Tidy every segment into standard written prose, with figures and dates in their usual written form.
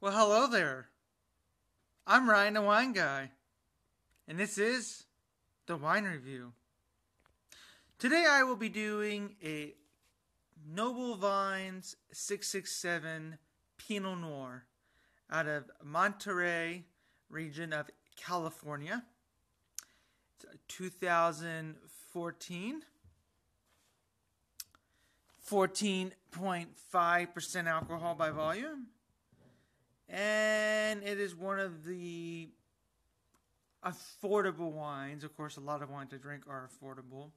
Well, hello there. I'm Ryan, the wine guy, and this is the wine review. Today I will be doing a Noble Vines 667 Pinot Noir out of Monterey region of California. It's 2014. 14.5% alcohol by volume. And it is one of the affordable wines. Of course, a lot of wines I drink are affordable.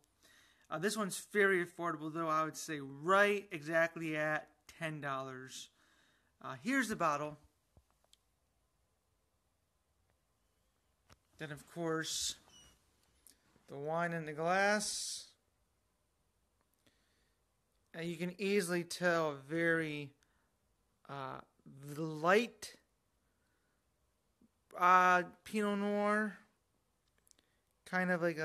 This one's very affordable, though. I would say right exactly at $10. Here's the bottle. Then, of course, the wine in the glass. You can easily tell a very light Pinot Noir, kind of like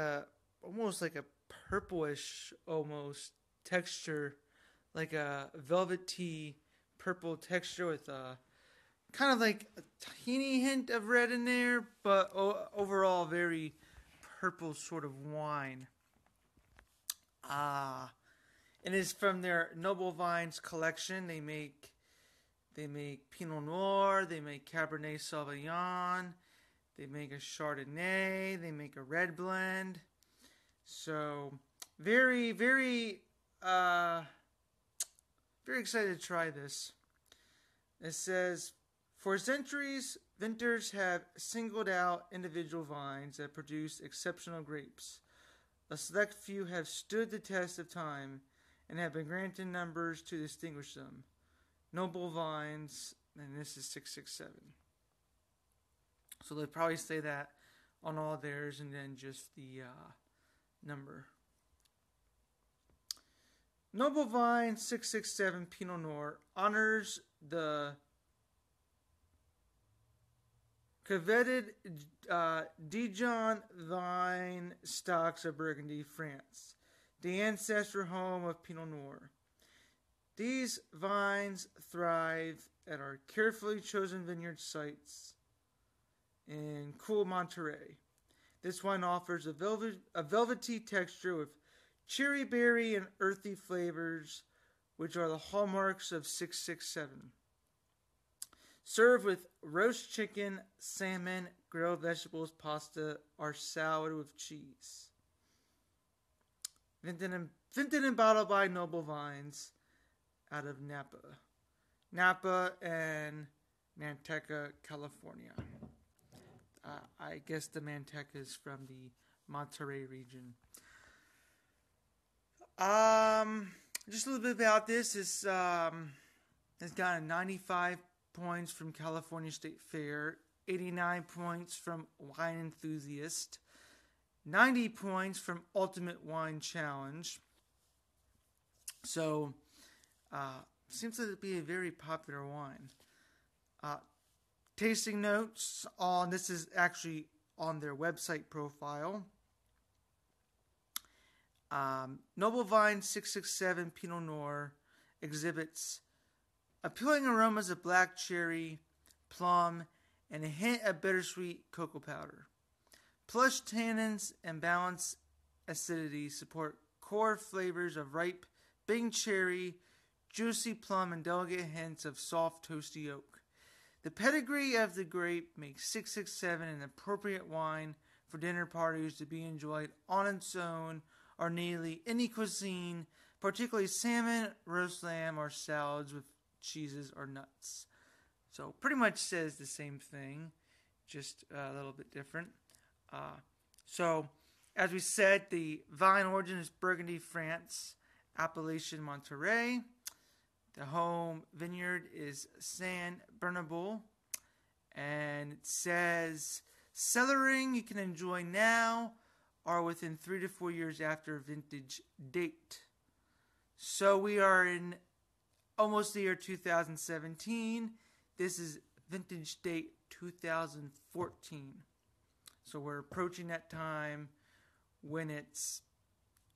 almost like a purplish almost texture, like a velvety purple texture with a kind of like a teeny hint of red in there, but overall very purple sort of wine. It is from their Noble Vines collection. They make Pinot Noir, they make Cabernet Sauvignon, they make a Chardonnay, they make a red blend. So very, very, very excited to try this. It says, for centuries, vintners have singled out individual vines that produce exceptional grapes. A select few have stood the test of time and have been granted numbers to distinguish them. Noble Vines, and this is 667. So they'd probably say that on all theirs and then just the number. Noble Vines 667 Pinot Noir honors the coveted Dijon vine stocks of Burgundy, France, the ancestral home of Pinot Noir. These vines thrive at our carefully chosen vineyard sites in cool Monterey. This wine offers a velvety texture with cherry berry and earthy flavors, which are the hallmarks of 667. Served with roast chicken, salmon, grilled vegetables, pasta, or salad with cheese. Vinted and bottled by Noble Vines out of Napa and Manteca, California. I guess the Manteca is from the Monterey region. Just a little bit about this. It's got 95 points from California State Fair, 89 points from Wine Enthusiast, 90 points from Ultimate Wine Challenge. So, seems to be a very popular wine. Tasting notes on this is actually on their website profile. Noble Vine 667 Pinot Noir exhibits appealing aromas of black cherry, plum, and a hint of bittersweet cocoa powder. Plush tannins and balanced acidity support core flavors of ripe Bing cherry, juicy plum, and delicate hints of soft, toasty oak. The pedigree of the grape makes 667 an appropriate wine for dinner parties to be enjoyed on its own or nearly any cuisine, particularly salmon, roast lamb, or salads with cheeses or nuts. So pretty much says the same thing, just a little bit different. So, as we said, the vine origin is Burgundy, France, appellation Monterey. The home vineyard is Saint Bernabeu, and it says cellaring you can enjoy now or within 3 to 4 years after vintage date. So we are in almost the year 2017. This is vintage date 2014. So we're approaching that time when it's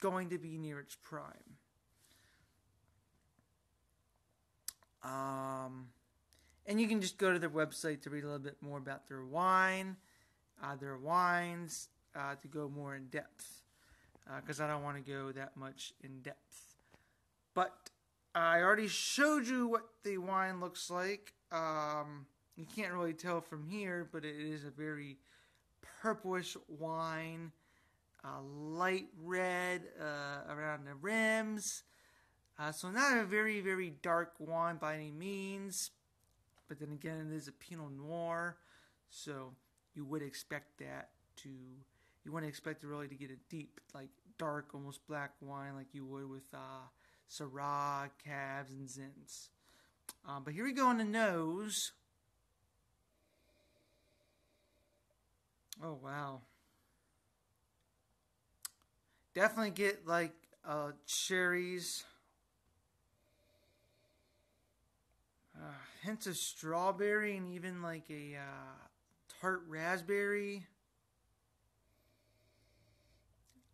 going to be near its prime. And you can just go to their website to read a little bit more about their wine, their wines, to go more in depth. Because I don't want to go that much in depth. But I already showed you what the wine looks like. You can't really tell from here, but it is a very purplish wine. Light red around the rims. So not a very, very dark wine by any means. But then again, it is a Pinot Noir. So you would expect that to... You wouldn't expect it really to get a deep, like dark, almost black wine like you would with Syrah, Cabs, and Zins. But here we go on the nose. Oh, wow. Definitely get like cherries. Hints of strawberry and even like a tart raspberry.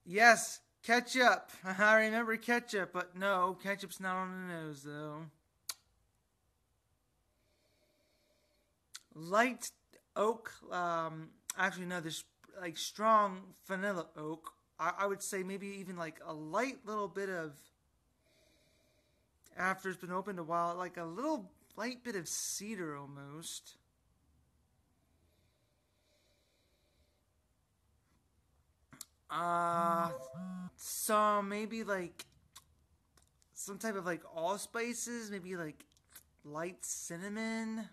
Yes, ketchup. I remember ketchup, but no, ketchup's not on the nose, though. Light oak. Actually, no, there's like strong vanilla oak. I would say maybe even like a light little bit of, after it's been opened a while, like a little light bit of cedar almost. Some maybe like some type of like allspices, maybe like light cinnamon.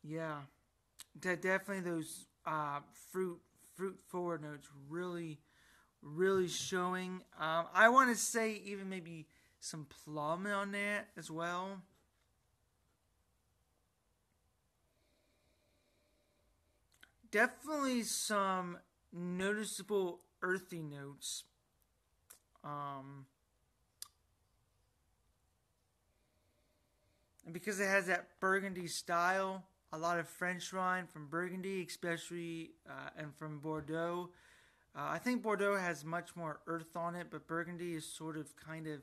Yeah, definitely those fruit forward notes really showing. I want to say even maybe some plum on that as well. Definitely some noticeable earthy notes. And because it has that Burgundy style, a lot of French wine from Burgundy, especially, and from Bordeaux. I think Bordeaux has much more earth on it, but Burgundy is sort of kind of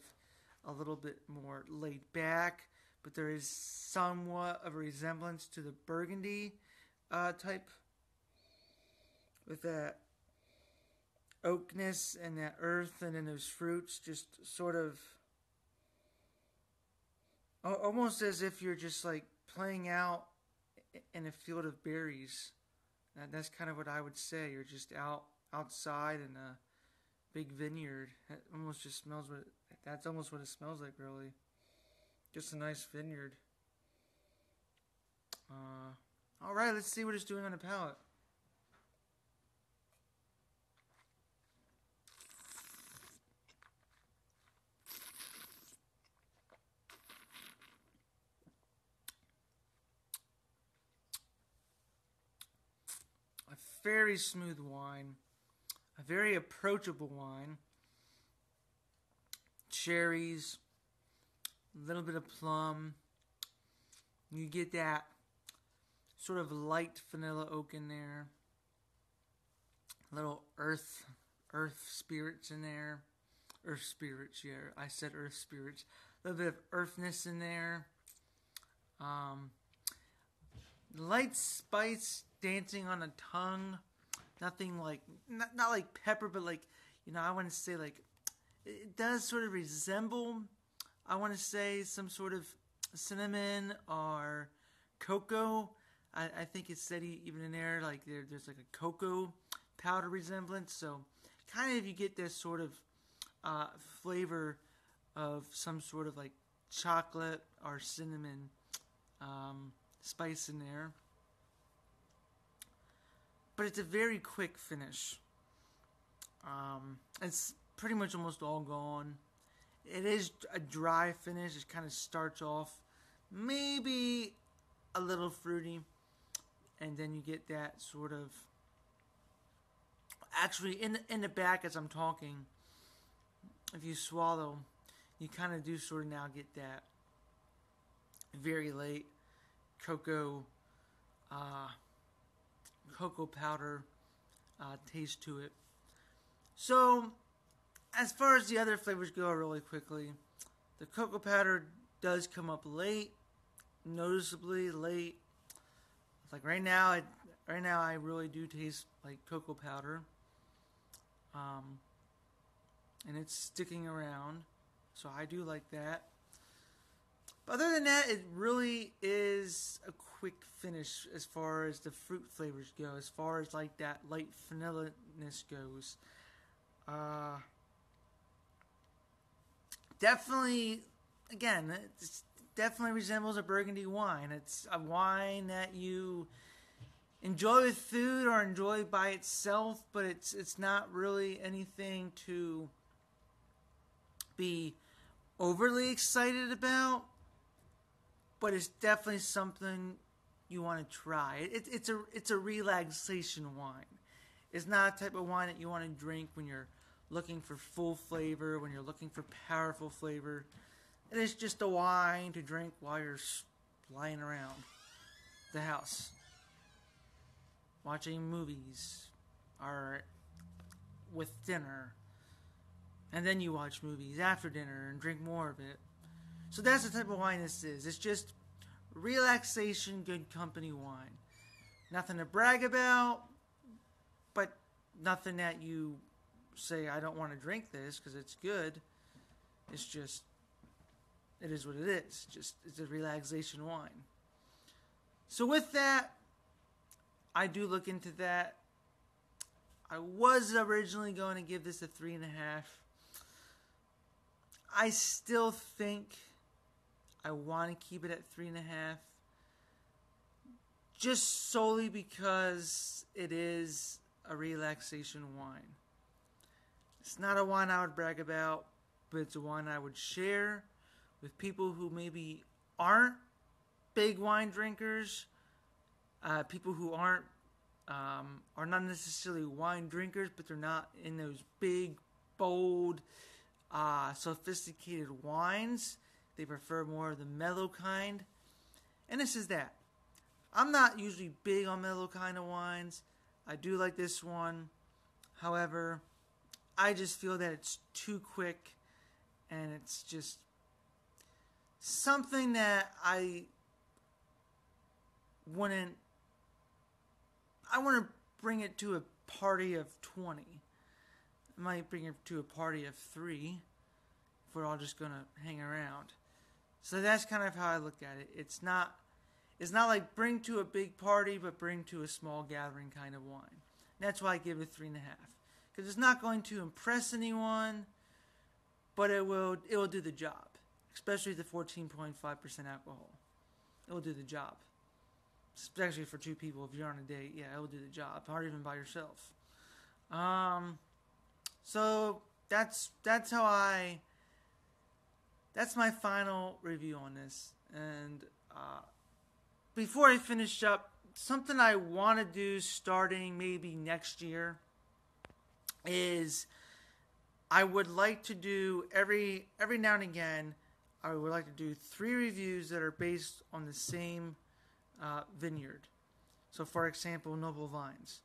a little bit more laid back. But there is somewhat of a resemblance to the Burgundy type, with that oakness and that earth, and then those fruits just sort of almost as if you're just like playing out in a field of berries. That's kind of what I would say. You're just outside in a big vineyard. It almost just smells what that's almost what it smells like, really. Just a nice vineyard. All right, let's see what it's doing on the palate. A very smooth wine. A very approachable wine. Cherries. A little bit of plum. You get that sort of light vanilla oak in there. A little earth spirits in there. Earth spirits, yeah. I said earth spirits. A little bit of earthness in there. Light spice dancing on the tongue. Nothing like, not like pepper, but like, I want to say like, it does sort of resemble, I want to say, some sort of cinnamon or cocoa. I think it's said even in there, like there's like a cocoa powder resemblance. So kind of you get this sort of flavor of some sort of like chocolate or cinnamon spice in there. But it's a very quick finish. It's pretty much almost all gone. It is a dry finish. It kind of starts off maybe a little fruity, and then you get that sort of, actually in the back as I'm talking, if you swallow, you kind of do sort of now get that very late cocoa cocoa powder taste to it. So, as far as the other flavors go, really quickly, the cocoa powder does come up late, noticeably late. Like right now, I really do taste like cocoa powder, and it's sticking around, so I do like that. But other than that, it really is a quick finish as far as the fruit flavors go, as far as like that light vanilla-ness goes. Definitely, again, it definitely resembles a Burgundy wine. It's a wine that you enjoy with food or enjoy by itself, but it's not really anything to be overly excited about. But it's definitely something you want to try. It's a relaxation wine. It's not a type of wine that you want to drink when you're looking for full flavor, when you're looking for powerful flavor. It is just a wine to drink while you're lying around the house, watching movies, or with dinner. And then you watch movies after dinner and drink more of it. So that's the type of wine this is. It's just relaxation, good company wine. Nothing to brag about, but nothing that you say, I don't want to drink this because it's good. It's just, it is what it is. It's a relaxation wine. So with that, I do look into that. I was originally going to give this a 3.5. I still think I want to keep it at 3.5, just solely because it is a relaxation wine. It's not a wine I would brag about, but it's a wine I would share with people who maybe aren't big wine drinkers, people who are not necessarily wine drinkers, but they're not in those big, bold, sophisticated wines. They prefer more of the mellow kind. And this is that. I'm not usually big on mellow kind of wines. I do like this one. However, I just feel that it's too quick. And it's just something that I want to bring it to a party of 20. I might bring it to a party of 3 if we're all just going to hang around. So that's kind of how I look at it. It's not like bring to a big party, but bring to a small gathering kind of wine. And that's why I give it 3.5. Because it's not going to impress anyone, but it will do the job. Especially the 14.5% alcohol. It will do the job. Especially for 2 people. If you're on a date, yeah, it will do the job. Or even by yourself. So that's my final review on this. And before I finish up, something I want to do starting maybe next year is I would like to do every now and again, I would like to do 3 reviews that are based on the same vineyard. So for example, Noble Vines.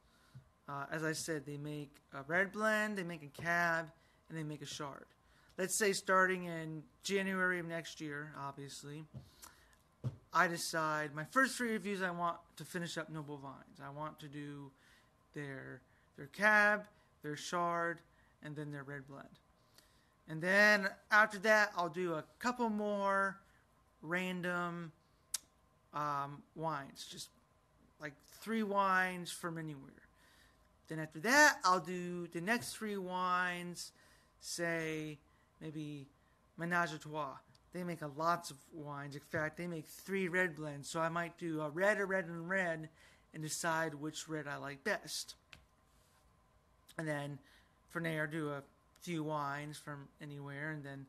As I said, they make a red blend, they make a cab, and they make a chard. Let's say starting in January of next year, obviously, I decide my first 3 reviews I want to finish up Noble Vines. I want to do their cab, their chard, and then their red blend. And then after that, I'll do a couple more random wines, just like 3 wines from anywhere. Then after that, I'll do the next 3 wines, say maybe Ménage à Trois. They make lots of wines. In fact, they make 3 red blends. So I might do a red, and decide which red I like best. And then from there, do a few wines from anywhere, and then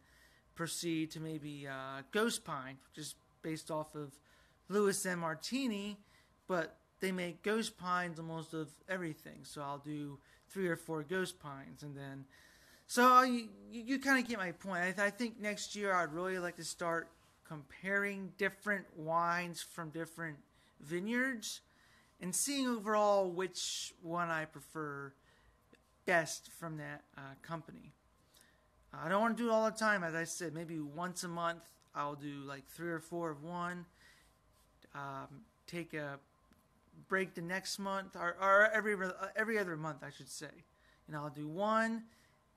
proceed to maybe Ghost Pine, which is based off of Louis M. Martini, but they make Ghost Pines almost of everything. So I'll do 3 or 4 Ghost Pines, and then so you kind of get my point. I think next year I'd really like to start comparing different wines from different vineyards and seeing overall which one I prefer best from that company. I don't want to do it all the time. As I said, maybe once a month I'll do like 3 or 4 of one. Take a break the next month, or every other month, I should say. I'll do one,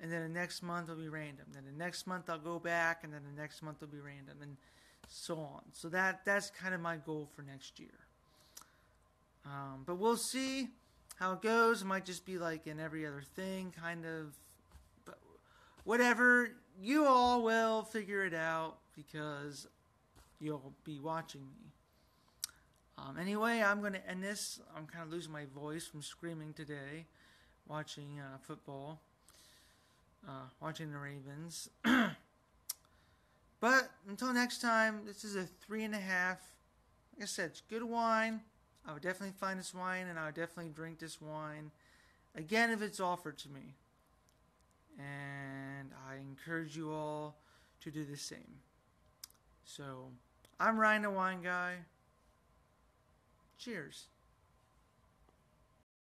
and then the next month will be random. Then the next month I'll go back, and then the next month will be random, and so on. So that's kind of my goal for next year. But we'll see how it goes. It might just be like in every other thing, kind of. But whatever, you all will figure it out because you'll be watching me. Anyway, I'm going to end this. I'm kind of losing my voice from screaming today, watching football, watching the Ravens. But until next time, this is a 3.5. Like I said, it's good wine. I would definitely find this wine, and I would definitely drink this wine again if it's offered to me. And I encourage you all to do the same. So, I'm Ryan the Wine Guy. Cheers.